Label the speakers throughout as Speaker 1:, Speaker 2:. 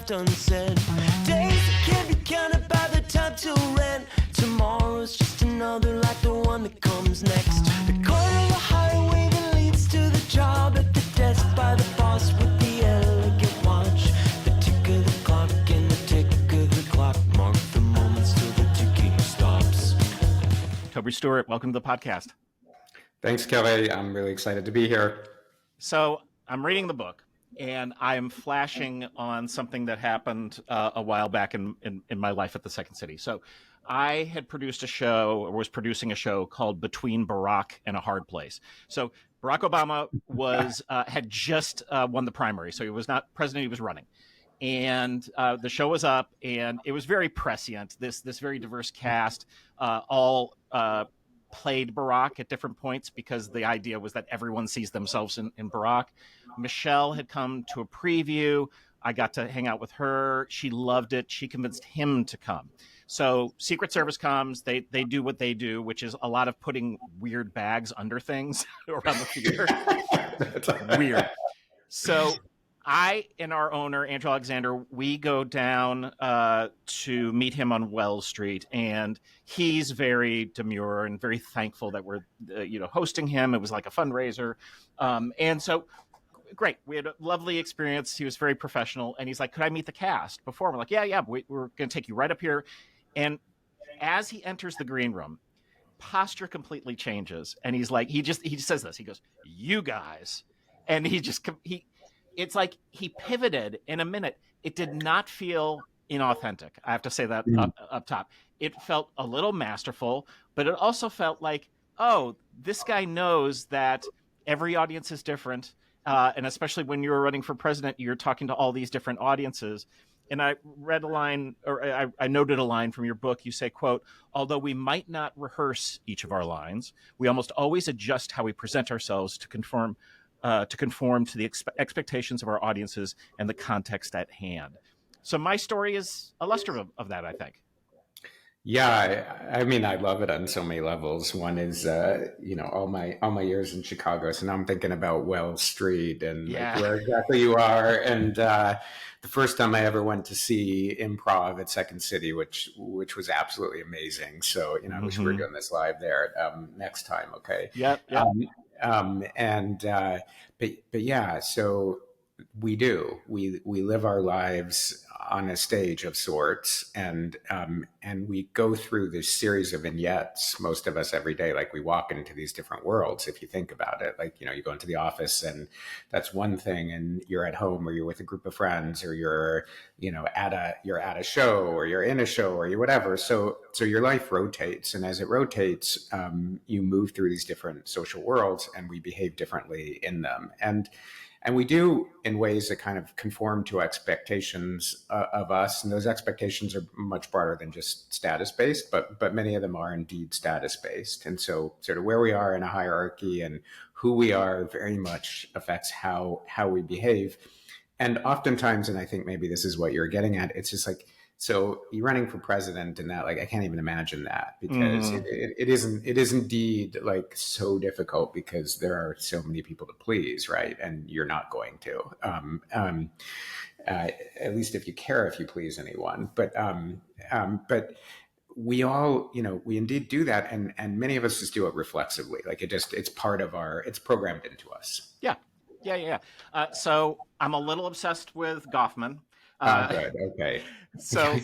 Speaker 1: left unsaid. Days that can't be counted by the time till rent. Tomorrow's just another like the one that comes next. The corner of the highway that leads to the job, at the desk by the boss with the elegant watch. The tick of the clock and the tick of the clock mark the moments till the ticking stops.
Speaker 2: Toby, Stuart, welcome to the podcast.
Speaker 3: Thanks, Kelly. I'm really excited to be here.
Speaker 2: So I'm reading the book, and I'm flashing on something that happened a while back in my life at the Second City. So I had produced a show, or was producing a show called Between Barack and a Hard Place. So Barack Obama was had just won the primary, so he was not president, he was running. And the show was up, and it was very prescient. This very diverse cast, all played Barack at different points, because the idea was that everyone sees themselves in Barack. Michelle had come to a preview. I got to hang out with her. She loved it. She convinced him to come. So Secret Service comes. They do what they do, which is a lot of putting weird bags under things around the theater. Weird. So I and our owner, Andrew Alexander, we go down to meet him on Wells Street, and he's very demure and very thankful that we're, hosting him. It was like a fundraiser, and so great. We had a lovely experience. He was very professional, and he's like, "Could I meet the cast before?" We're like, "Yeah, we're going to take you right up here." And as he enters the green room, posture completely changes, and he's like, he just says this. He goes, "You guys," and it's like he pivoted in a minute. It did not feel inauthentic. I have to say that up top. It felt a little masterful, but it also felt like, oh, this guy knows that every audience is different. And especially when you're running for president, you're talking to all these different audiences. And I read a line, or I noted a line from your book. You say, quote, "Although we might not rehearse each of our lines, we almost always adjust how we present ourselves to conform to the expectations of our audiences and the context at hand." So my story is illustrative of that, I think.
Speaker 3: Yeah, I mean, I love it on so many levels. One is, all my years in Chicago. So now I'm thinking about Wells Street and like where exactly you are. And the first time I ever went to see improv at Second City, which was absolutely amazing. So I wish we were doing this live there next time. Okay.
Speaker 2: Yep.
Speaker 3: But yeah, so we live our lives on a stage of sorts, and we go through this series of vignettes, most of us every day. Like, we walk into these different worlds, if you think about it. Like, you go into the office and that's one thing, and you're at home, or you're with a group of friends, or you're at a show, or you're in a show, or you whatever. So your life rotates, and as it rotates, you move through these different social worlds, and we behave differently in them. And we do in ways that kind of conform to expectations of us. And those expectations are much broader than just status-based, but many of them are indeed status-based. And so sort of where we are in a hierarchy and who we are very much affects how we behave. And oftentimes, and I think maybe this is what you're getting at, it's just like, so you're running for president, and that, like, I can't even imagine that, because it is indeed like so difficult, because there are so many people to please, right? And you're not going to, at least if you care if you please anyone. But we all, we indeed do that, and many of us just do it reflexively. Like, it's part of it's programmed into us.
Speaker 2: Yeah. So I'm a little obsessed with Goffman.
Speaker 3: Good. Okay.
Speaker 2: So,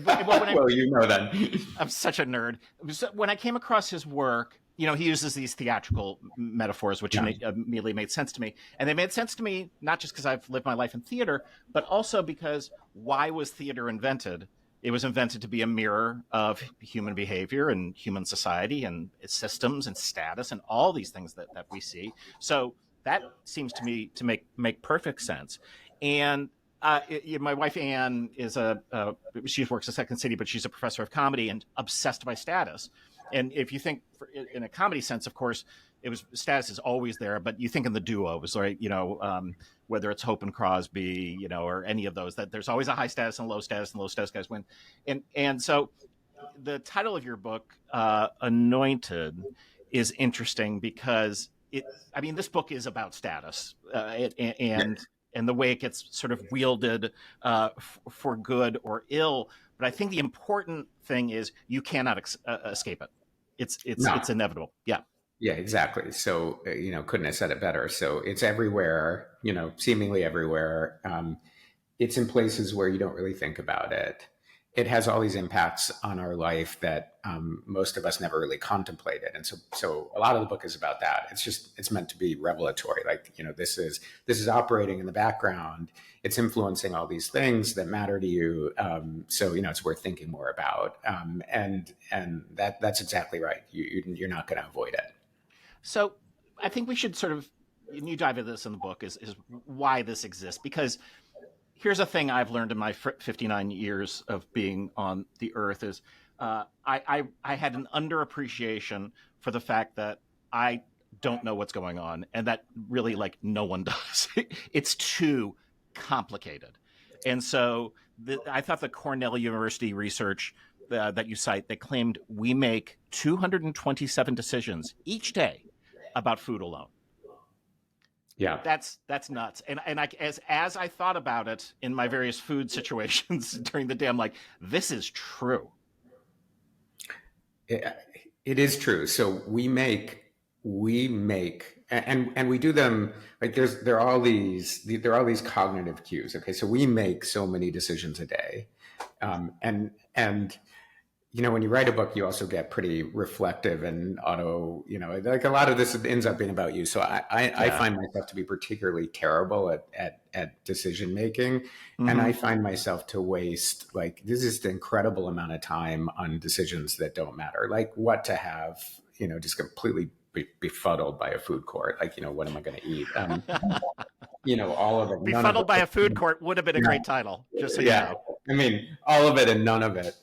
Speaker 3: well, you know that.
Speaker 2: I'm such a nerd. So when I came across his work, he uses these theatrical metaphors, which immediately made sense to me. And they made sense to me not just because I've lived my life in theater, but also because, why was theater invented? It was invented to be a mirror of human behavior and human society and systems and status and all these things that we see. So that seems to me to make perfect sense. And my wife Ann is she works at Second City, but she's a professor of comedy and obsessed by status. And if you think in a comedy sense, of course, status is always there, but you think in the duos, right? Whether it's Hope and Crosby, or any of those, that there's always a high status and low status guys win. And so the title of your book, Anointed, is interesting because this book is about status, and and the way it gets sort of wielded for good or ill. But I think the important thing is you cannot escape it. It's
Speaker 3: No.
Speaker 2: inevitable. Yeah.
Speaker 3: Yeah, exactly. So, couldn't have said it better. So it's everywhere, seemingly everywhere. It's in places where you don't really think about it. It has all these impacts on our life that most of us never really contemplated, and so a lot of the book is about that. It's meant to be revelatory. Like, this is operating in the background. It's influencing all these things that matter to you. So it's worth thinking more about. And that's exactly right. You're not going to avoid it.
Speaker 2: So I think we should sort of, and you dive into this in the book, is why this exists. Because here's a thing I've learned in my 59 years of being on the earth is I had an underappreciation for the fact that I don't know what's going on, and that really, like, no one does. It's too complicated. And so I thought the Cornell University research that you cite, that claimed we make 227 decisions each day about food alone.
Speaker 3: Yeah.
Speaker 2: That's nuts. And as I thought about it in my various food situations during the day, I'm like, this is true.
Speaker 3: It is true. So we make, and we do them like there are all these cognitive cues. Okay, so we make so many decisions a day, and when you write a book, you also get pretty reflective and like a lot of this ends up being about you. So I
Speaker 2: Yeah.
Speaker 3: find myself to be particularly terrible at decision making. And I
Speaker 2: Mm-hmm.
Speaker 3: find myself to waste like this is an incredible amount of time on decisions that don't matter, like what to have, just completely befuddled by a food court. Like, what am I going to eat? All of it, none of
Speaker 2: Befuddled by a food
Speaker 3: it.
Speaker 2: court would have been a great title, just so you
Speaker 3: Yeah,
Speaker 2: know.
Speaker 3: I mean, all of it and none of it,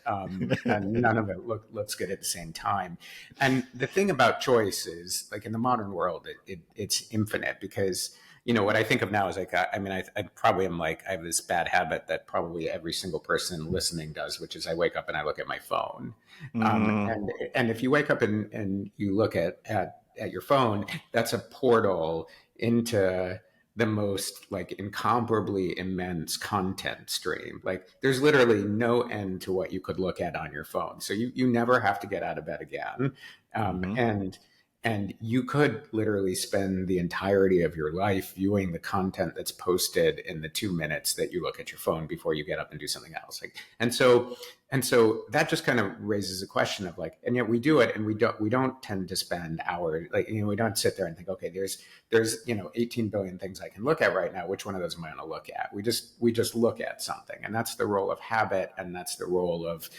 Speaker 3: and none of it looks good at the same time. And the thing about choice is, like in the modern world, it's infinite because what I think of now is like I probably am like I have this bad habit that probably every single person listening does, which is I wake up and I look at my phone,
Speaker 2: Mm-hmm.
Speaker 3: and if you wake up and you look at your phone, that's a portal into the most like incomparably immense content stream. Like there's literally no end to what you could look at on your phone. So you never have to get out of bed again. Um,
Speaker 2: Mm-hmm.
Speaker 3: and and you could literally spend the entirety of your life viewing the content that's posted in the 2 minutes that you look at your phone before you get up and do something else. Like, and so that just kind of raises a question of like, and yet we do it, and we don't tend to spend hours, like, we don't sit there and think, okay, there's 18 billion things I can look at right now. Which one of those am I going to look at? We just look at something, and that's the role of habit, and that's the role of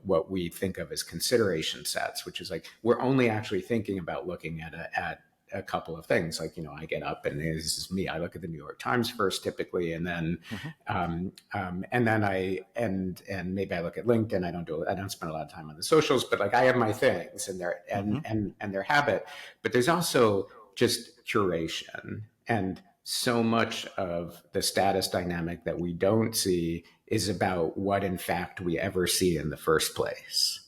Speaker 3: what we think of as consideration sets, which is like we're only actually thinking about looking at a couple of things. Like, I get up and this is me. I look at the New York Times first, typically, and then
Speaker 2: Mm-hmm.
Speaker 3: and maybe I look at LinkedIn. I don't spend a lot of time on the socials, but like I have my things and their
Speaker 2: Mm-hmm.
Speaker 3: and their habit. But there's also just curation, and so much of the status dynamic that we don't see is about what in fact we ever see in the first place.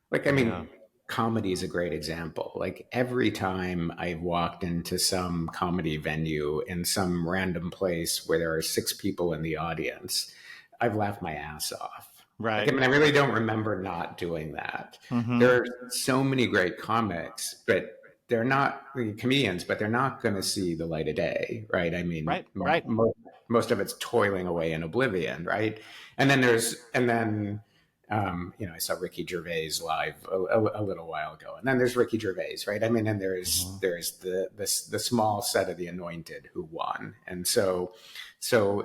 Speaker 3: Like, I
Speaker 2: Yeah.
Speaker 3: mean, comedy is a great example. Like, every time I've walked into some comedy venue in some random place where there are six people in the audience, I've laughed my ass off. Like, I
Speaker 2: Right.
Speaker 3: mean, I really don't remember not doing that.
Speaker 2: Mm-hmm.
Speaker 3: There are so many great comics, but they're not comedians, but they're not going to see the light of day, right? I mean,
Speaker 2: Right. Right.
Speaker 3: most of it's toiling away in oblivion, right? And then I saw Ricky Gervais live a little while ago, and then there's Ricky Gervais, right? I mean, and
Speaker 2: Mm-hmm.
Speaker 3: there's the small set of the Anointed who won, and so I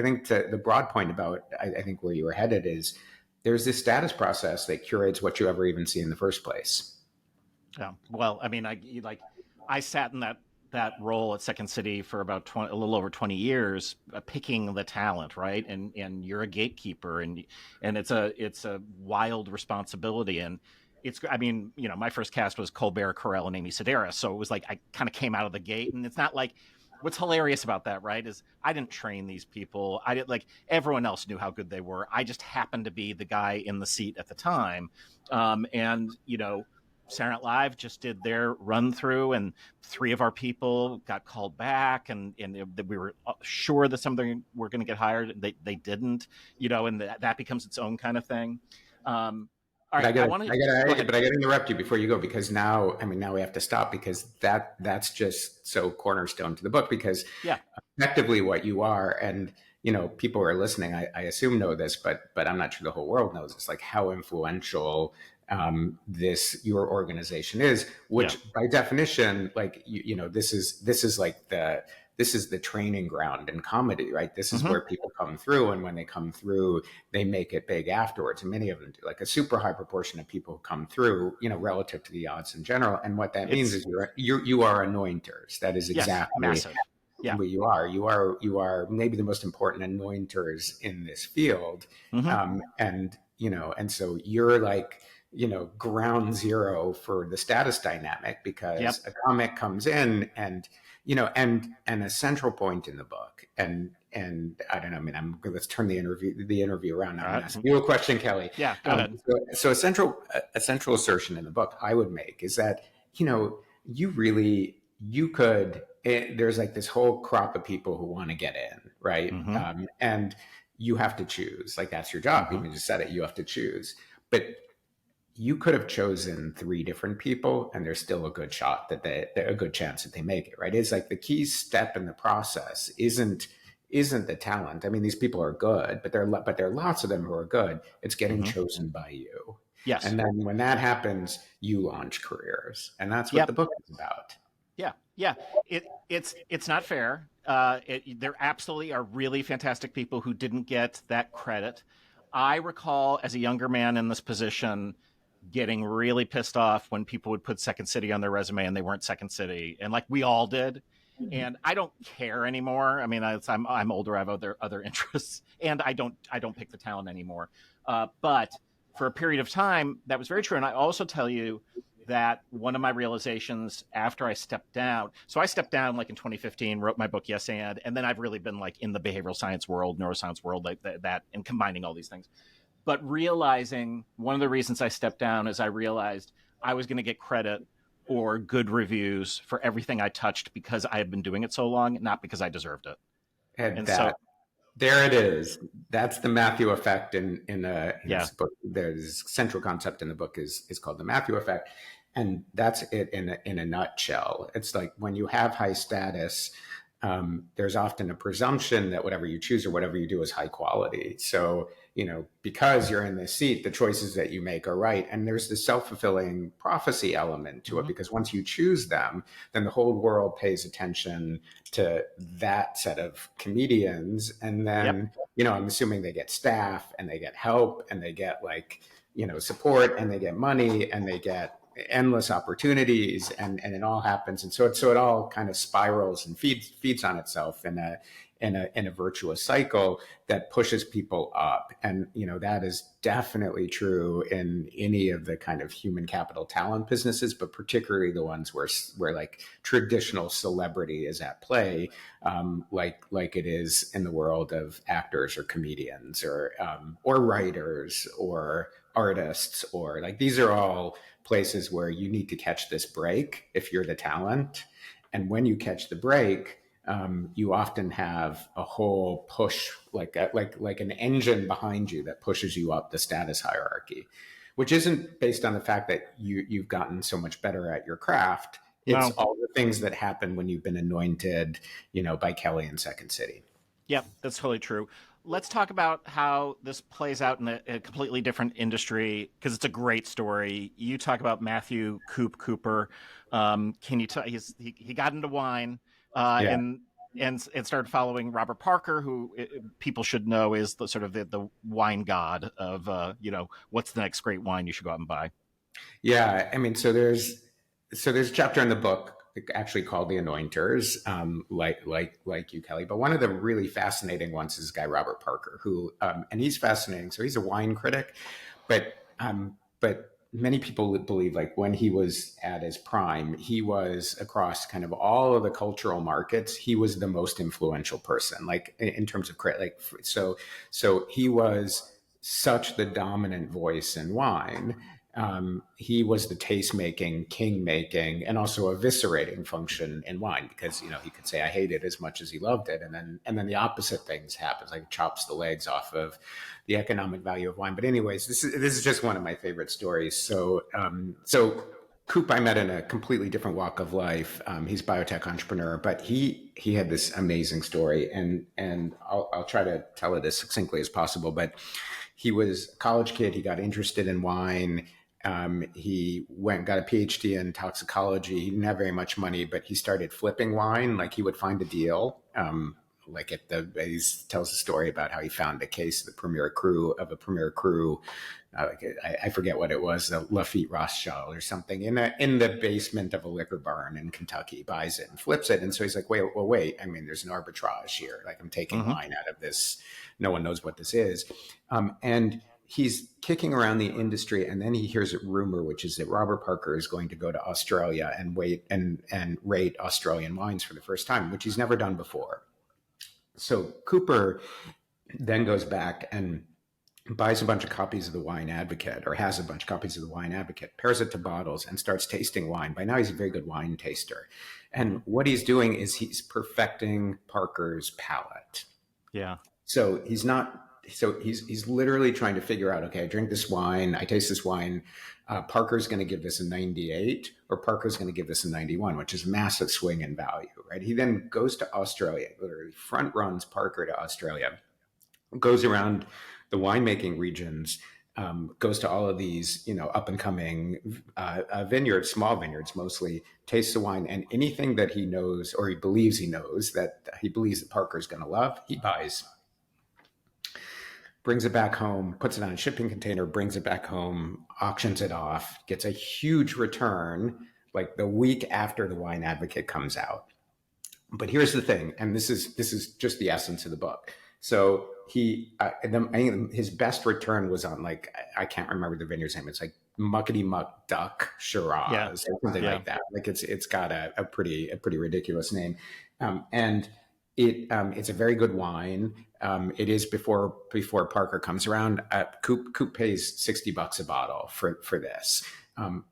Speaker 3: think the broad point about I think where you were headed is there's this status process that curates what you ever even see in the first place.
Speaker 2: Yeah. Well, I mean, I sat in that role at Second City for about a little over 20 years, picking the talent, right? And you're a gatekeeper, and it's a wild responsibility. And I mean, my first cast was Colbert, Carell, and Amy Sedaris, so it was like I kind of came out of the gate, and it's not like. What's hilarious about that, right, is I didn't train these people. I didn't like everyone else knew how good they were. I just happened to be the guy in the seat at the time, and Saturday Night Live just did their run through, and 3 of our people got called back, and we were sure that some of them were going to get hired. They didn't, and that becomes its own kind of thing. All
Speaker 3: But
Speaker 2: right,
Speaker 3: I
Speaker 2: I
Speaker 3: gotta,
Speaker 2: want to
Speaker 3: I
Speaker 2: go
Speaker 3: gotta,
Speaker 2: ahead.
Speaker 3: but I gotta interrupt you before you go, because now, I mean, now we have to stop, because that's just so cornerstone to the book, because
Speaker 2: Yeah.
Speaker 3: effectively what you are, and people who are listening, I assume know this, but I'm not sure the whole world knows. It's like how influential this your organization is,
Speaker 2: Yeah.
Speaker 3: which by definition, like this is like this is the training ground in comedy, right? This is
Speaker 2: Hmm.
Speaker 3: where people come through, and when they come through, they make it big afterwards. And many of them do. Like a super high proportion of people who come through, relative to the odds in general. And what that means
Speaker 2: It's
Speaker 3: is you are anointers. That is
Speaker 2: yes,
Speaker 3: exactly
Speaker 2: massive. Yeah.
Speaker 3: what you are. You are maybe the most important anointers in this field,
Speaker 2: Hmm.
Speaker 3: and so you're like ground zero for the status dynamic,
Speaker 2: Yep.
Speaker 3: because a comic comes in, and a central point in the book, and I don't know. I mean, let's turn the interview around. I'm
Speaker 2: All
Speaker 3: going
Speaker 2: right.
Speaker 3: to ask you a question, Kelly.
Speaker 2: Yeah. Go ahead.
Speaker 3: So a central assertion in the book I would make is that you could. There's like this whole crop of people who want to get in, right?
Speaker 2: Hmm.
Speaker 3: And you have to choose. Like that's your job.
Speaker 2: Hmm.
Speaker 3: Even just said it. You have to choose, but you could have chosen 3 different people, and there's still a good shot that a good chance that they make it, right? It's like the key step in the process isn't the talent. I mean, these people are good, but there are lots of them who are good. It's getting
Speaker 2: Hmm.
Speaker 3: chosen by you.
Speaker 2: Yes.
Speaker 3: And then when that happens, you launch careers. And that's what
Speaker 2: Yep.
Speaker 3: the book is about.
Speaker 2: Yeah. Yeah. It's not fair. There absolutely are really fantastic people who didn't get that credit. I recall as a younger man in this position getting really pissed off when people would put Second City on their resume and they weren't Second City, and like we all did. And I don't care anymore. I mean, I'm older. I have other interests, and I don't pick the talent anymore. But for a period of time, that was very true. And I also tell you that one of my realizations after I stepped down. So I stepped down like in 2015, wrote my book Yes and then I've really been like in the behavioral science world, neuroscience world, like that, and combining all these things. But realizing one of the reasons I stepped down is I realized I was going to get credit or good reviews for everything I touched because I had been doing it so long, not because I deserved it.
Speaker 3: And
Speaker 2: And so,
Speaker 3: there it is. That's the Matthew effect in
Speaker 2: yeah.
Speaker 3: this book. There's central concept in the book is called the Matthew effect. And that's it in a nutshell. It's like when you have high status, there's often a presumption that whatever you choose or whatever you do is high quality. So, because you're in this seat, the choices that you make are right. And there's the self-fulfilling prophecy element to it,
Speaker 2: Mm-hmm.
Speaker 3: because once you choose them, then the whole world pays attention to that set of comedians. And
Speaker 2: Yep.
Speaker 3: then, I'm assuming they get staff and they get help and they get like, support, and they get money and they get endless opportunities, and it all happens. And so it all kind of spirals and feeds on itself in a virtuous cycle that pushes people up. And that is definitely true in any of the kind of human capital talent businesses, but particularly the ones where like traditional celebrity is at play, like it is in the world of actors or comedians or writers or artists. Or like these are all places where you need to catch this break if you're the talent. And when you catch the break, you often have a whole push, like an engine behind you that pushes you up the status hierarchy, which isn't based on the fact that you've gotten so much better at your craft. It's
Speaker 2: No.
Speaker 3: all the things that happen when you've been anointed, by Kelly in Second City.
Speaker 2: Yep, that's totally true. Let's talk about how this plays out in a completely different industry because it's a great story. You talk about Matthew Cooper. Can you tell he got into wine uh,
Speaker 3: Yeah.
Speaker 2: and and started following Robert Parker, who people should know is the sort of the wine god of what's the next great wine you should go out and buy.
Speaker 3: Yeah, I mean, so there's a chapter in the book actually called "The Anointers," like you, Kelly. But one of the really fascinating ones is this guy Robert Parker, who and he's fascinating. So he's a wine critic, but many people believe like when he was at his prime, he was across kind of all of the cultural markets. He was the most influential person, like in terms of credit. Like so he was such the dominant voice in wine. he was the taste making, king making, and also eviscerating function in wine because he could say I hate it as much as he loved it, and then the opposite things happens, like chops the legs off of the economic value of wine. But anyways, this is just one of my favorite stories. So Coop, I met in a completely different walk of life. He's a biotech entrepreneur, but he had this amazing story, and I'll try to tell it as succinctly as possible. But he was a college kid. He got interested in wine. He got a PhD in toxicology. He didn't have very much money, but he started flipping wine. Like he would find a deal. Like he tells a story about how he found a case of a Premier Cru. I forget what it was, the Lafitte Rothschild or something, in the basement of a liquor barn in Kentucky. Buys it and flips it, and so he's like, wait. I mean, there's an arbitrage here. Like I'm taking wine out of this. No one knows what this is, and he's kicking around the industry, and then he hears a rumor, which is that Robert Parker is going to go to Australia and rate Australian wines for the first time, which he's never done before. So Cooper then goes back and buys a bunch of copies of the Wine Advocate, or has a bunch of copies of the Wine Advocate, pairs it to bottles, and starts tasting wine. By now, he's a very good wine taster. And what he's doing is he's perfecting Parker's palate.
Speaker 2: Yeah.
Speaker 3: So he's literally trying to figure out, okay, I drink this wine, I taste this wine. Parker's going to give this a 98, or Parker's going to give this a 91, which is a massive swing in value, right? He then goes to Australia, literally front runs Parker to Australia, goes around the winemaking regions, goes to all of these, up and coming vineyards, small vineyards mostly, tastes the wine, and anything that he knows or he believes that Parker's going to love, he buys. Brings it back home, puts it on a shipping container, brings it back home, auctions it off, gets a huge return like the week after the Wine Advocate comes out. But here's the thing, and this is just the essence of the book. So his best return was on, like, I can't remember the vineyard's name. It's like Muckety Muck Duck Shiraz, or something like that. Like it's got a pretty ridiculous name, and it's a very good wine. It is before Parker comes around. Coop pays $60 a bottle for this,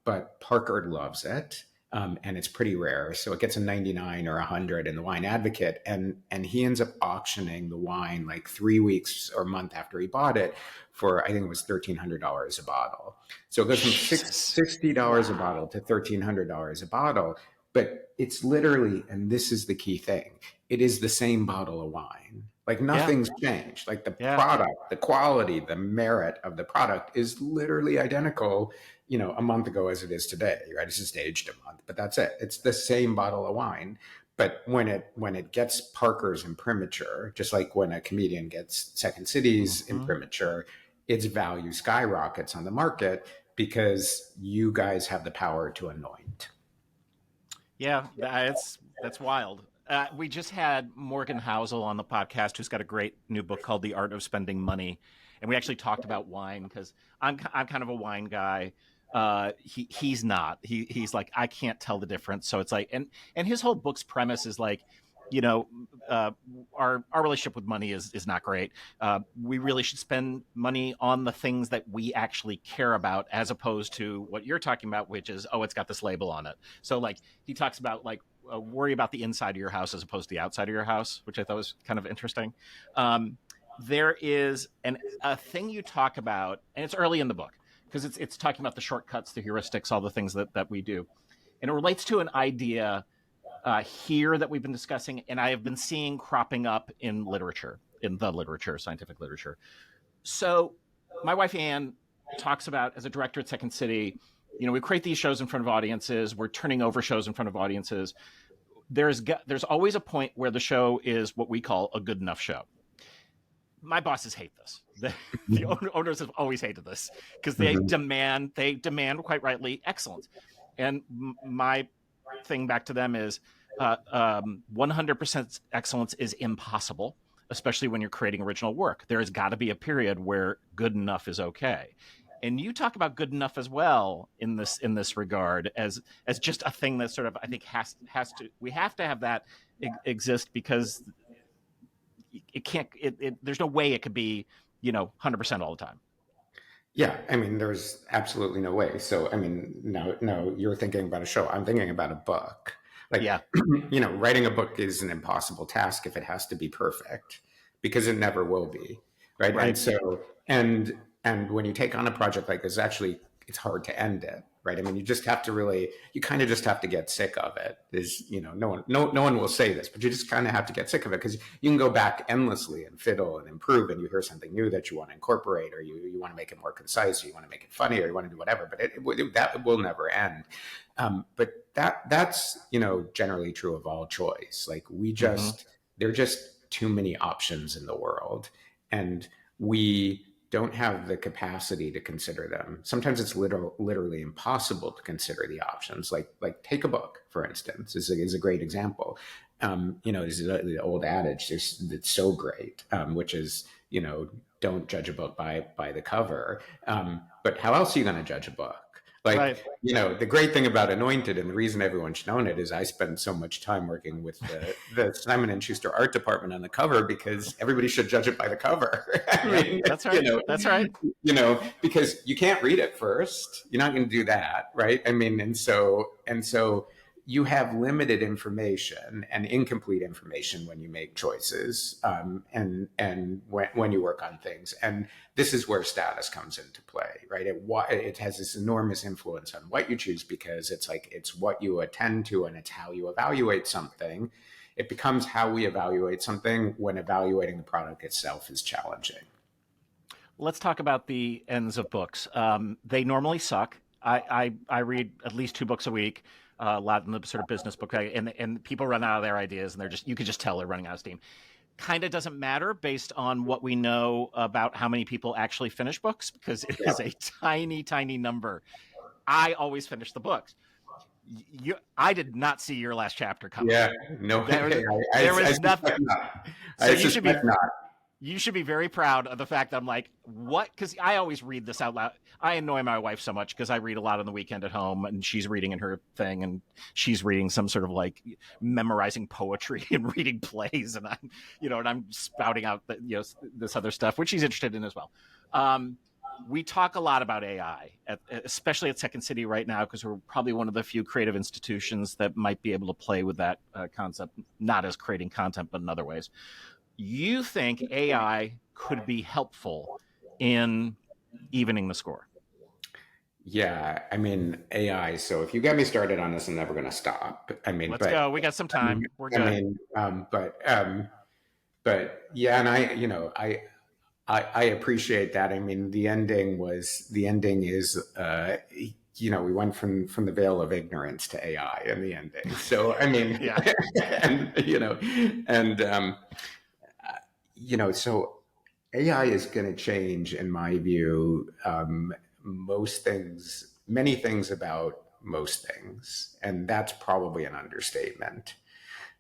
Speaker 3: but Parker loves it. And it's pretty rare. So it gets a 99 or 100 in the Wine Advocate. And he ends up auctioning the wine like 3 weeks or a month after he bought it for, I think it was $1,300 a bottle. So it goes from $60 a bottle to $1,300 a bottle. But it's literally, and this is the key thing, it is the same bottle of wine. Like nothing's changed. Like the product, the quality, the merit of the product is literally identical, a month ago as it is today, right? It's just aged a month, but that's it. It's the same bottle of wine. But when it gets Parker's imprimatur, just like when a comedian gets Second City's imprimatur, its value skyrockets on the market because you guys have the power to anoint.
Speaker 2: Yeah, that's wild. We just had Morgan Housel on the podcast, who's got a great new book called The Art of Spending Money. And we actually talked about wine because I'm kind of a wine guy. He's not. He's like, I can't tell the difference. So it's like, and his whole book's premise is like, our relationship with money is not great. We really should spend money on the things that we actually care about, as opposed to what you're talking about, which is, it's got this label on it. So like he talks about like, worry about the inside of your house as opposed to the outside of your house, which I thought was kind of interesting. There is a thing you talk about, and it's early in the book because it's talking about the shortcuts, the heuristics, all the things that we do. And it relates to an idea here that we've been discussing, and I have been seeing cropping up in scientific literature. So my wife, Anne, talks about, as a director at Second City, we create these shows in front of audiences. We're turning over shows in front of audiences. There's always a point where the show is what we call a good enough show. My bosses hate this. The owners have always hated this because they demand quite rightly excellence. And my thing back to them is 100% excellence is impossible, especially when you're creating original work. There has got to be a period where good enough is okay. And you talk about good enough as well in this regard as just a thing that sort of, I think we have to have that exist because it can't, there's no way it could be, 100% all the time.
Speaker 3: Yeah, I mean, there's absolutely no way. So, I mean, no, you're thinking about a show. I'm thinking about a book. Like,
Speaker 2: Yeah,
Speaker 3: writing a book is an impossible task if it has to be perfect, because it never will be, right? And
Speaker 2: right.
Speaker 3: so, and when you take on a project like this, actually, it's hard to end it, right? I mean, you just have to really, you kind of just have to get sick of it. Is no one will say this, but you just kind of have to get sick of it, because you can go back endlessly and fiddle and improve, and you hear something new that you want to incorporate, or you want to make it more concise, or you want to make it funny, or you want to do whatever. But that will never end. But that's generally true of all choice. Like,
Speaker 2: Hmm.
Speaker 3: there are just too many options in the world, and we don't have the capacity to consider them. Sometimes it's literally impossible to consider the options. Like take a book, for instance, is a great example. This is the old adage that's so great, which is, don't judge a book by the cover. But how else are you going to judge a book? Like,
Speaker 2: Right.
Speaker 3: the great thing about Anointed, and the reason everyone should own it, is I spend so much time working with the Simon and Schuster art department on the cover, because everybody should judge it by the cover. I
Speaker 2: Yep.
Speaker 3: mean,
Speaker 2: That's right. That's right.
Speaker 3: because you can't read it first. You're not going to do that, right? I mean, and so you have limited information and incomplete information when you make choices, and when you work on things. And this is where status comes into play, right? It has this enormous influence on what you choose, because it's what you attend to, and it's how you evaluate something. It becomes how we evaluate something when evaluating the product itself is challenging.
Speaker 2: Let's talk about the ends of books. They normally suck. I read at least 2 books a week, a lot in the sort of business book, and people run out of their ideas, and you can just tell they're running out of steam. Kind of doesn't matter based on what we know about how many people actually finish books, because it
Speaker 3: Yeah,
Speaker 2: is a tiny, tiny number. I always finish the books. I did not see your last chapter coming.
Speaker 3: yeah, no,
Speaker 2: There was
Speaker 3: I
Speaker 2: there was nothing.
Speaker 3: suspect not.
Speaker 2: So
Speaker 3: I suspect not.
Speaker 2: you should be very proud of the fact that I'm like, what? Because I always read this out loud. I annoy my wife so much because I read a lot on the weekend at home, and she's reading in her thing, and she's reading some sort of like memorizing poetry and reading plays, and I'm spouting out this other stuff, which she's interested in as well. Um, we talk a lot about AI, especially at Second City right now, because we're probably one of the few creative institutions that might be able to play with that concept, not as creating content, but in other ways. You think AI could be helpful in evening the score?
Speaker 3: Yeah, I mean, AI. So if you get me started on this, I'm never going to stop. I mean,
Speaker 2: Let's go. We got some time. We're
Speaker 3: I
Speaker 2: good.
Speaker 3: mean, but yeah, and I appreciate that. I mean, the ending is, we went from the veil of ignorance to AI in the ending. So I mean,
Speaker 2: Yeah.
Speaker 3: and and so AI is going to change, in my view, many things about most things, and that's probably an understatement.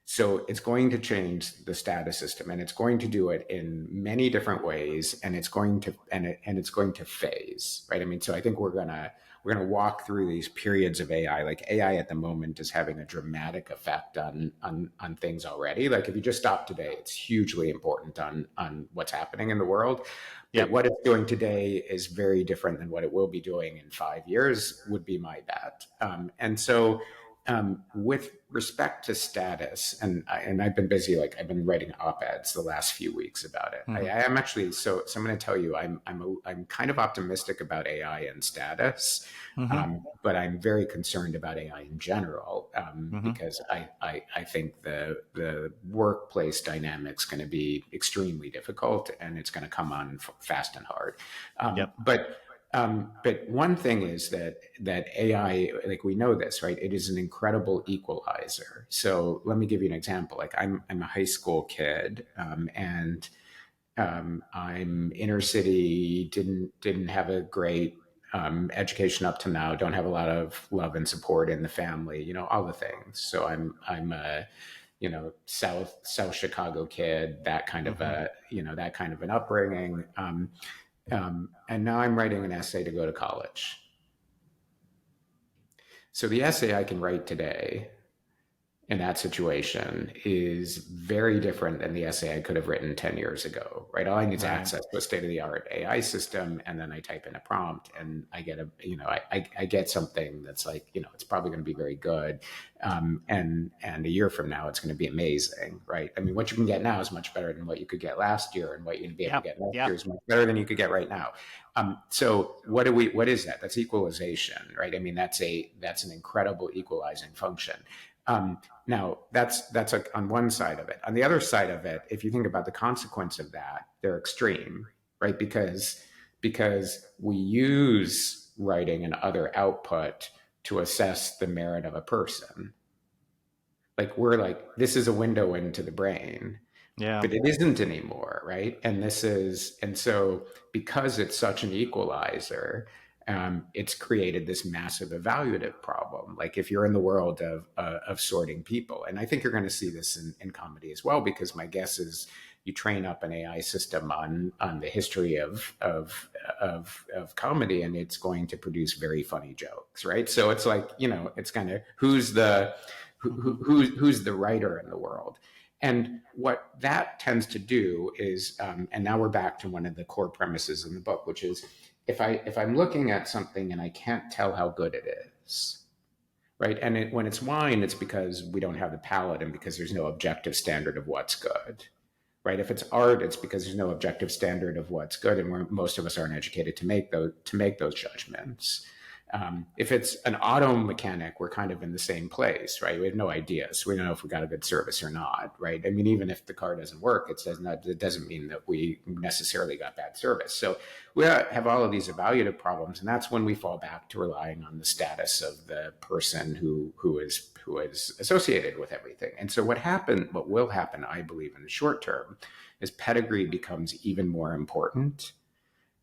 Speaker 3: So it's going to change the status system, and it's going to do it in many different ways, and it's going to phase, right? I mean, so I think we're gonna walk through these periods of AI. Like, AI at the moment is having a dramatic effect on things already. Like, if you just stop today, it's hugely important on what's happening in the world. But
Speaker 2: Yep.
Speaker 3: what it's doing today is very different than what it will be doing in 5 years, would be my bet. And so, with respect to status, and I've been busy, like I've been writing op-eds the last few weeks about it.
Speaker 2: Hmm.
Speaker 3: I am actually, so I'm going to tell you, I'm kind of optimistic about AI and status,
Speaker 2: Hmm.
Speaker 3: but I'm very concerned about AI in general,
Speaker 2: Hmm.
Speaker 3: because I think the workplace dynamic's going to be extremely difficult, and it's going to come on fast and hard.
Speaker 2: Yep.
Speaker 3: But one thing is that AI, like, we know this, right? It is an incredible equalizer. So let me give you an example. Like, I'm a high school kid, and I'm inner city. Didn't have a great education up to now. Don't have a lot of love and support in the family. All the things. So I'm a South Chicago kid.
Speaker 2: Hmm.
Speaker 3: That kind of an upbringing. And now I'm writing an essay to go to college. So the essay I can write today, in that situation is very different than the essay I could have written 10 years ago, right? All I need is
Speaker 2: Right.
Speaker 3: access to a state-of-the-art AI system, and then I type in a prompt and I get I get something that's like, it's probably going to be very good. And a year from now, it's going to be amazing, right? I mean, what you can get now is much better than what you could get last year, and what you'd be able to
Speaker 2: Yeah.
Speaker 3: get next
Speaker 2: Yeah.
Speaker 3: year is much better than you could get right now. So what is that? That's equalization, right? I mean, that's an incredible equalizing function. Now that's on one side of it. On the other side of it, if you think about the consequence of that, they're extreme, right? Because we use writing and other output to assess the merit of a person. Like we're like, this is a window into the brain,
Speaker 2: Yeah.
Speaker 3: but it isn't anymore, right? And so because it's such an equalizer, it's created this massive evaluative problem. Like if you're in the world of sorting people, and I think you're going to see this in comedy as well, because my guess is you train up an AI system on the history of comedy, and it's going to produce very funny jokes, right? So it's like, it's kind of who's who's the writer in the world. And what that tends to do is, and now we're back to one of the core premises in the book, which is if I'm looking at something and I can't tell how good it is, right? And when it's wine, it's because we don't have the palate and because there's no objective standard of what's good, right? If it's art, it's because there's no objective standard of what's good, and most of us aren't educated to make those judgments. If it's an auto mechanic, we're kind of in the same place, right? We have no idea, so we don't know if we got a good service or not, right? I mean, even if the car doesn't work, it doesn't mean that we necessarily got bad service. So we have all of these evaluative problems, and that's when we fall back to relying on the status of the person who is associated with everything. And so what will happen, I believe, in the short term, is pedigree becomes even more important,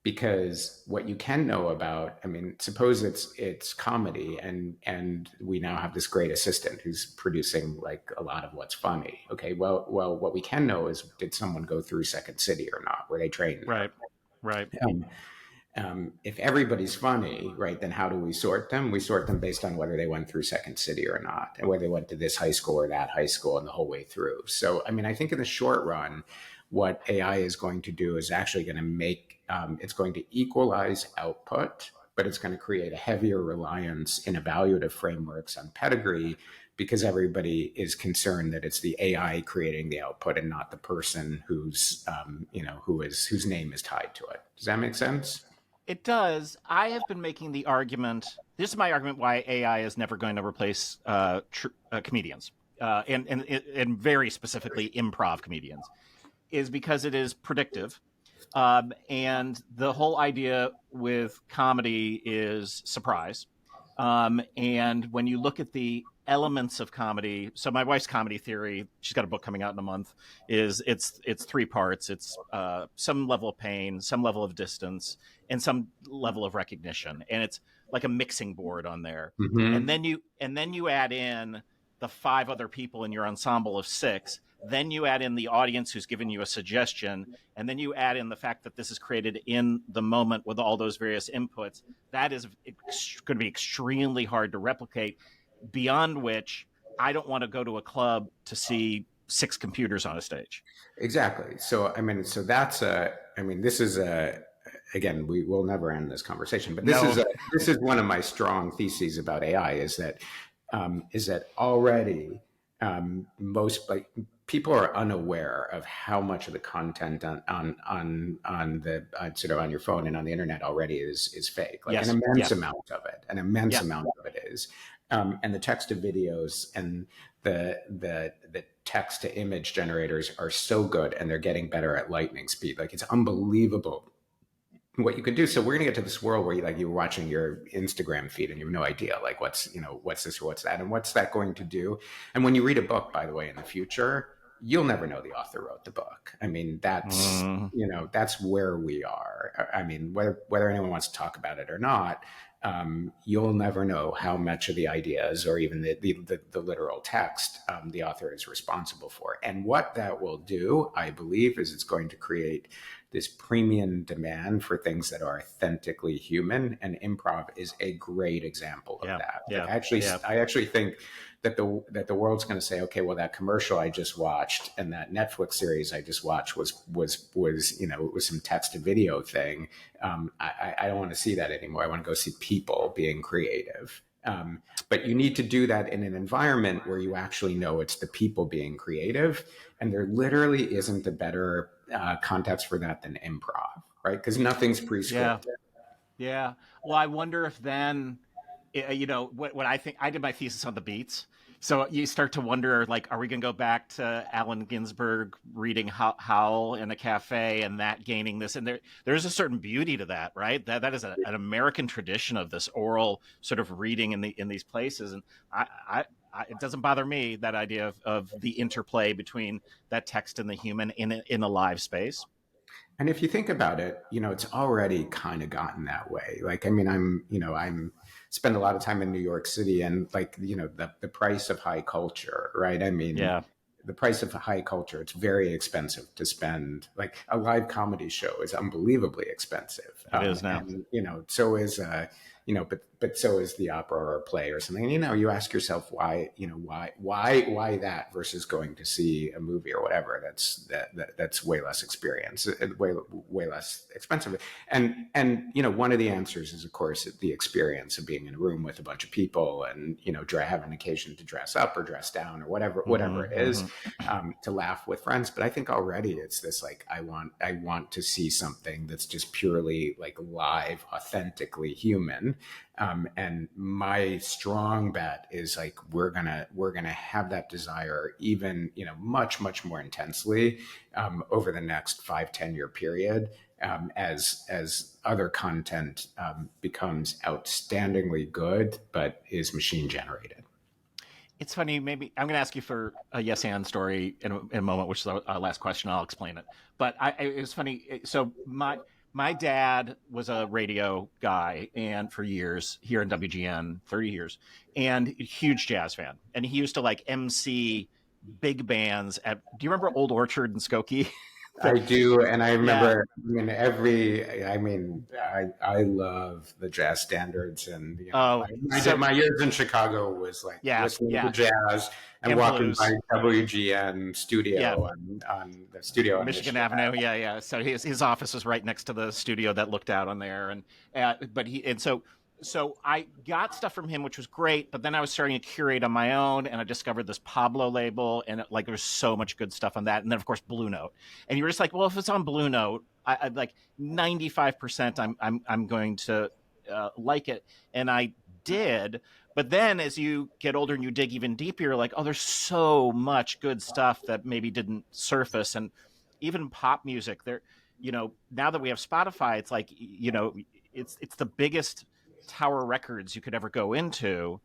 Speaker 3: because what you can know about, I mean, suppose it's comedy, and we now have this great assistant who's producing like a lot of what's funny. Okay, well, what we can know is, did someone go through Second City or not? Were they trained there?
Speaker 2: Right. Right.
Speaker 3: If everybody's funny, right, then how do we sort them? We sort them based on whether they went through Second City or not, and whether they went to this high school or that high school and the whole way through. So, I mean, I think in the short run, what AI is going to do is actually going to it's going to equalize output, but it's going to create a heavier reliance in evaluative frameworks on pedigree, because everybody is concerned that it's the AI creating the output and not the person whose name is tied to it. Does that make sense?
Speaker 2: It does. I have been making the argument. This is my argument why AI is never going to replace comedians, and very specifically improv comedians, is because it is predictive. And the whole idea with comedy is surprise. And when you look at the elements of comedy, so my wife's comedy theory, she's got a book coming out in a month, is it's three parts. It's some level of pain, some level of distance, and some level of recognition. And it's like a mixing board on there.
Speaker 3: Mm-hmm.
Speaker 2: And then you add in the five other people in your ensemble of six. Then you add in the audience who's given you a suggestion, and then you add in the fact that this is created in the moment with all those various inputs. That is going to be extremely hard to replicate, beyond which I don't want to go to a club to see six computers on a stage.
Speaker 3: Exactly. So, I mean, this is again, we will never end this conversation, but
Speaker 2: No.
Speaker 3: this is one of my strong theses about AI, is that already, most people are unaware of how much of the content on the sort of on your phone and on the internet already is fake. Like
Speaker 2: Yes.
Speaker 3: an immense
Speaker 2: Yeah.
Speaker 3: amount of it, an immense
Speaker 2: Yeah.
Speaker 3: amount of it is, and the text to videos and the text to image generators are so good, and they're getting better at lightning speed. Like it's unbelievable what you can do. So we're going to get to this world where you're watching your Instagram feed and you have no idea like what's this or what's that, and what's that going to do. And when you read a book, by the way, in the future, you'll never know the author wrote the book. I mean, that's where we are. I mean, whether anyone wants to talk about it or not, you'll never know how much of the ideas or even the literal text the author is responsible for. And what that will do, I believe, is it's going to create this premium demand for things that are authentically human, and improv is a great example of
Speaker 2: Yeah,
Speaker 3: that.
Speaker 2: yeah, yeah.
Speaker 3: I actually think that the world's going to say, okay, well, that commercial I just watched and that Netflix series I just watched was it was some text to video thing. I don't want to see that anymore. I want to go see people being creative. But you need to do that in an environment where you actually know it's the people being creative, and there literally isn't a better context for that than improv, right? Because nothing's
Speaker 2: Yeah,
Speaker 3: pre-scripted.
Speaker 2: yeah. Well, I wonder if then, what I think. I did my thesis on the beats, so you start to wonder, like, are we going to go back to Allen Ginsberg reading Howl in a cafe and that gaining this? And there's a certain beauty to that, right? That is an American tradition of this oral sort of reading in these places, and it doesn't bother me, that idea of the interplay between that text and the human in a live space.
Speaker 3: And if you think about it, it's already kind of gotten that way. Like, I mean, I'm spend a lot of time in New York City, and like, the price of high culture, right? I mean,
Speaker 2: Yeah,
Speaker 3: the price of high culture, it's very expensive to spend. Like, a live comedy show is unbelievably expensive.
Speaker 2: it is now.
Speaker 3: And, so is, but so is the opera or play or something. You ask yourself why that versus going to see a movie or whatever. That's way less experience, way less expensive. And one of the answers is, of course, the experience of being in a room with a bunch of people, and have an occasion to dress up or dress down or whatever it is, to laugh with friends. But I think already it's this, like, I want to see something that's just purely like live, authentically human. And my strong bet is, like, we're gonna have that desire even much more intensely over the next 5-10 year period, as other content becomes outstandingly good but is machine generated.
Speaker 2: It's funny. Maybe I'm going to ask you for a yes and story in a moment, which is our last question. I'll explain it. But it was funny. So my dad was a radio guy, and for years here in WGN, 30 years, and a huge jazz fan. And he used to like MC big bands at. Do you remember Old Orchard and Skokie?
Speaker 3: I do, and I
Speaker 2: Yeah.
Speaker 3: remember. I love the jazz standards, and
Speaker 2: Oh, so
Speaker 3: my years in Chicago was like
Speaker 2: yeah,
Speaker 3: listening to
Speaker 2: yeah,
Speaker 3: jazz and
Speaker 2: and
Speaker 3: walking by
Speaker 2: blues.
Speaker 3: WGN
Speaker 2: Yeah,
Speaker 3: studio on the studio on
Speaker 2: Michigan
Speaker 3: Michigan.
Speaker 2: Avenue. Yeah, yeah. So his office was right next to the studio that looked out on there, and but he and so I got stuff from him, which was great. But then I was starting to curate on my own, and I discovered this Pablo label, and like there was so much good stuff on that. And then of course Blue Note, and you were just like, well, if it's on Blue Note, I like 95%. I'm going to like it, and I did. But then as you get older and you dig even deeper, you're like, oh, there's so much good stuff that maybe didn't surface. And even pop music, there, now that we have Spotify, it's like, it's the biggest Tower Records you could ever go into.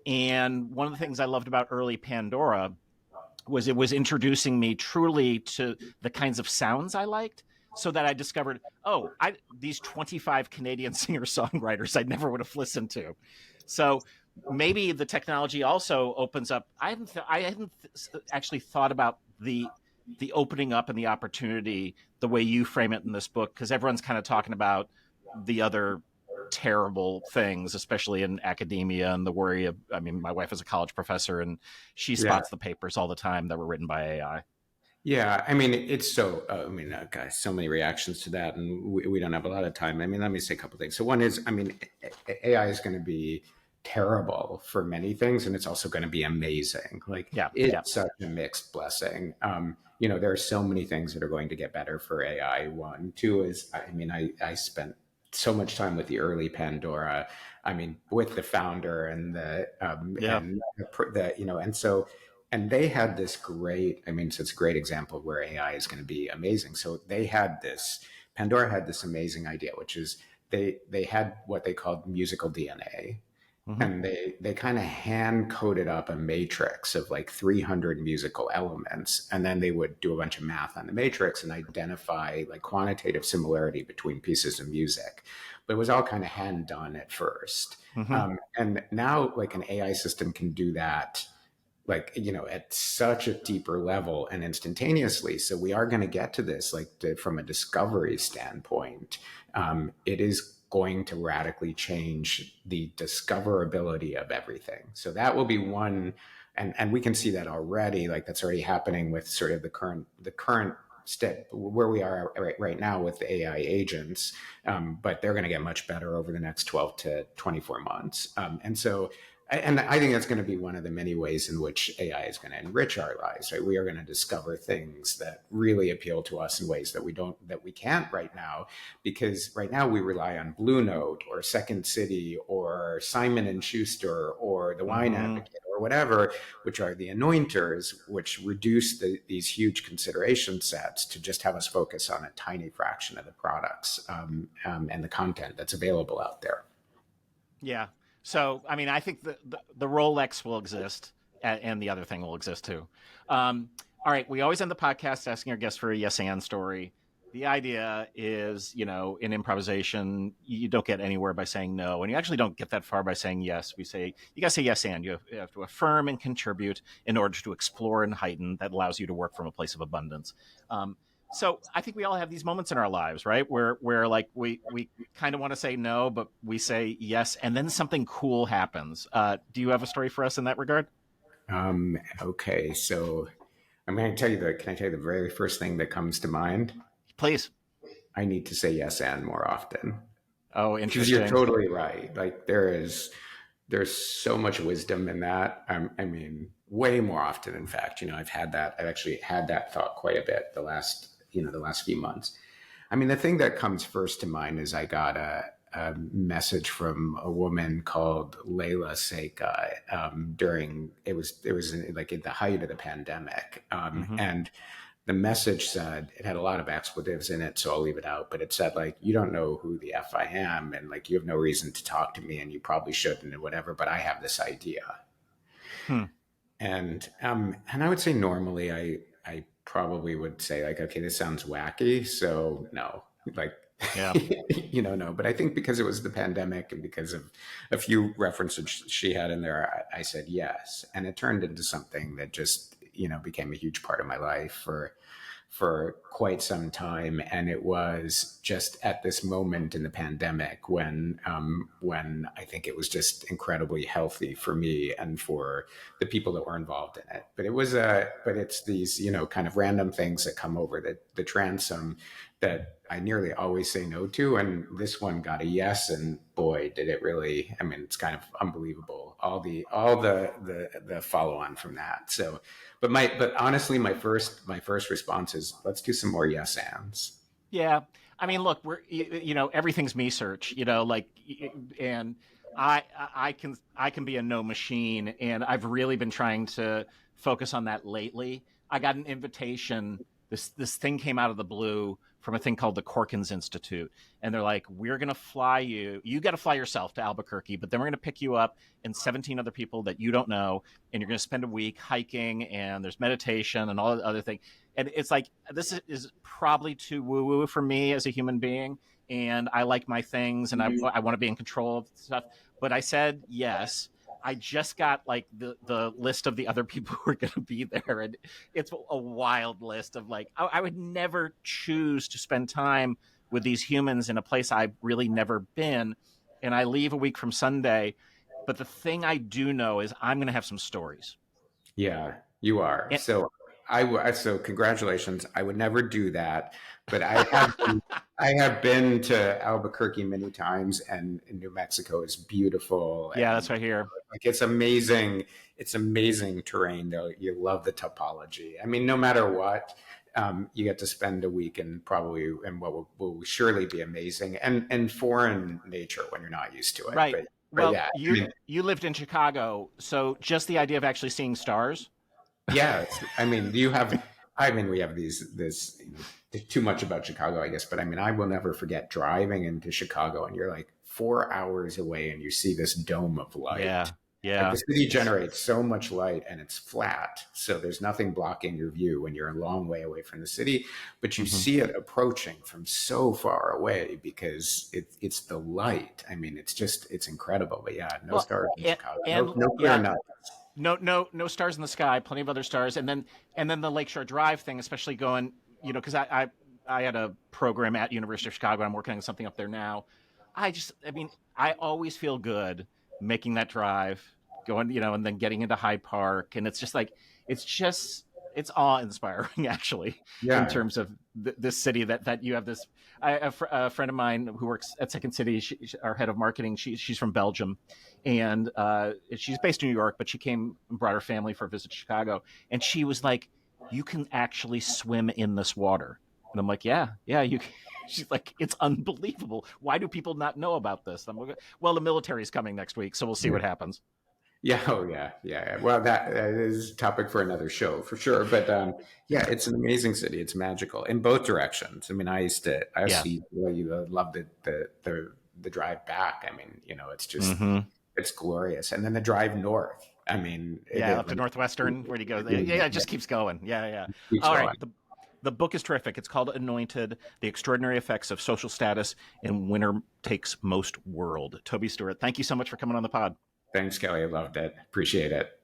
Speaker 2: And one of the things I loved about early Pandora was it was introducing me truly to the kinds of sounds I liked, so that I discovered, oh, these 25 Canadian singer songwriters I never would have listened to. So maybe the technology also opens up. I hadn't actually thought about the opening up and the opportunity the way you frame it in this book, because everyone's kind of talking about the other terrible things, especially in academia, and the worry of, I mean, my wife is a college professor, and she
Speaker 3: Yeah.
Speaker 2: spots the papers all the time that were written by AI.
Speaker 3: Yeah, I mean, it's so. Guys, so many reactions to that, and we don't have a lot of time. I mean, let me say a couple things. So one is, I mean, AI is going to be terrible for many things, and it's also going to be amazing. Like,
Speaker 2: Yeah, yeah.
Speaker 3: it's such a mixed blessing. There are so many things that are going to get better for AI. One, two is, I mean, I spent so much time with the early Pandora. I mean, with the founder and
Speaker 2: Yeah.
Speaker 3: and so, and they had this great, I mean, so it's a great example of where AI is going to be amazing. So Pandora had this amazing idea, which is they had what they called musical DNA.
Speaker 2: Hmm.
Speaker 3: And they kind of hand coded up a matrix of like 300 musical elements. And then they would do a bunch of math on the matrix and identify like quantitative similarity between pieces of music. but it was all kind of hand done at first.
Speaker 2: Mm-hmm.
Speaker 3: And now like an AI system can do that, like, at such a deeper level and instantaneously. So we are going to get to this, like from a discovery standpoint, it is going to radically change the discoverability of everything. So that will be one, and we can see that already. Like that's already happening with sort of the current step where we are right now with the AI agents, but they're going to get much better over the next 12 to 24 months. And I think that's going to be one of the many ways in which AI is going to enrich our lives, right? We are going to discover things that really appeal to us in ways that we can't right now, because right now we rely on Blue Note or Second City or Simon and Schuster or the Wine Advocate or whatever, which are the anointers, which reduce these huge consideration sets to just have us focus on a tiny fraction of the products, and the content that's available out there.
Speaker 2: Yeah. So, I mean, I think the Rolex will exist, and the other thing will exist too. All right. We always end the podcast asking our guests for a yes and story. The idea is, in improvisation, you don't get anywhere by saying no, and you actually don't get that far by saying yes. We say, you got to say yes and. You have to affirm and contribute in order to explore and heighten. That allows you to work from a place of abundance. So I think we all have these moments in our lives, right? Where like we kind of want to say no, but we say yes, and then something cool happens. Do you have a story for us in that regard?
Speaker 3: Okay, so I'm going to tell you can I tell you the very first thing that comes to mind?
Speaker 2: Please.
Speaker 3: I need to say yes and more often.
Speaker 2: Oh,
Speaker 3: Because you're
Speaker 2: interesting.
Speaker 3: totally right. Like there's so much wisdom in that. I mean, way more often. In fact, I've actually had that thought quite a bit the last few months. I mean, the thing that comes first to mind is I got a message from a woman called Layla Seika, during like at the height of the pandemic,
Speaker 2: Hmm.
Speaker 3: and the message said, it had a lot of expletives in it, so I'll leave it out, but it said like, you don't know who the F I am, and like you have no reason to talk to me, and you probably shouldn't, and whatever, but I have this idea.
Speaker 2: Hmm.
Speaker 3: And I would say normally I probably would say like, okay, this sounds wacky, so no, like,
Speaker 2: Yeah.
Speaker 3: no. But I think because it was the pandemic and because of a few references she had in there, I said yes, and it turned into something that just became a huge part of my life for quite some time. And it was just at this moment in the pandemic when I think it was just incredibly healthy for me and for the people that were involved in it. But it's these, kind of random things that come over the transom that I nearly always say no to. And this one got a yes, and boy, did it really, I mean, it's kind of unbelievable. All the follow on from that. So, but honestly, my first response is, let's do some more yes ands.
Speaker 2: Yeah. I mean, look, everything's me search, and I can be a no machine, and I've really been trying to focus on that lately. I got an invitation. This thing came out of the blue from a thing called the Corkins Institute, and they're like, "We're gonna fly you. You got to fly yourself to Albuquerque, but then we're gonna pick you up and 17 other people that you don't know, and you're gonna spend a week hiking, and there's meditation and all the other things." And it's like, this is probably too woo woo for me as a human being, and I like my things, and I want to be in control of stuff. But I said yes. I just got like the list of the other people who are going to be there, and it's a wild list of like, I would never choose to spend time with these humans in a place I've really never been, and I leave a week from Sunday. But the thing I do know is I'm going to have some stories.
Speaker 3: Yeah, you are.
Speaker 2: And,
Speaker 3: So congratulations. I would never do that, but I have been to Albuquerque many times, and New Mexico is beautiful,
Speaker 2: yeah, that's
Speaker 3: and
Speaker 2: right here.
Speaker 3: like it's amazing. It's amazing terrain, though. You love the topology. I mean, no matter what, you get to spend a week in what will surely be amazing and foreign nature when you're not used to it.
Speaker 2: Right.
Speaker 3: But
Speaker 2: Well,
Speaker 3: yeah, I
Speaker 2: you
Speaker 3: mean,
Speaker 2: you lived in Chicago, so just the idea of actually seeing stars.
Speaker 3: yeah, I mean, we have this, too much about Chicago, I guess, but I mean, I will never forget driving into Chicago, and you're like 4 hours away and you see this dome of
Speaker 2: Yeah.
Speaker 3: light. Like
Speaker 2: Yeah.
Speaker 3: the city generates so much light and it's flat, so there's nothing blocking your view when you're a long way away from the city, but you
Speaker 2: Hmm.
Speaker 3: see it approaching from so far away because it's the light. I mean, it's incredible. But yeah, no
Speaker 2: Well,
Speaker 3: stars in Chicago,
Speaker 2: and
Speaker 3: no clear
Speaker 2: yeah,
Speaker 3: enough.
Speaker 2: no stars in the sky, plenty of other stars, and then the Lakeshore Drive thing, especially going, because I had a program at University of Chicago. I'm working on something up there now. I mean, I always feel good making that drive, going, and then getting into Hyde Park, and it's just like it's just it's awe inspiring actually in
Speaker 3: Yeah,
Speaker 2: terms of this city that you have this. A friend of mine who works at Second City, our head of marketing, she's from Belgium, and she's based in New York, but she came and brought her family for a visit to Chicago, and she was like, "You can actually swim in this water," and I'm like, "Yeah, you." She's like, "It's unbelievable. Why do people not know about this?" I'm like, "Well, the military's coming next week, so we'll see what happens."
Speaker 3: yeah, oh yeah. Well, that is a topic for another show for sure. But yeah, it's an amazing city. It's magical in both directions. I mean, I
Speaker 2: Yeah.
Speaker 3: see really love the drive back. I mean, it's just
Speaker 2: Mm-hmm.
Speaker 3: it's glorious, and then the drive north. I mean,
Speaker 2: Yeah, up to Northwestern, where do you go? Yeah, it just keeps going. Yeah.
Speaker 3: keeps
Speaker 2: All right.
Speaker 3: going.
Speaker 2: The book is terrific. It's called Anointed: The Extraordinary Effects of Social Status in Winner Takes Most World. Toby Stuart, thank you so much for coming on the pod.
Speaker 3: Thanks, Kelly. I loved it. Appreciate it.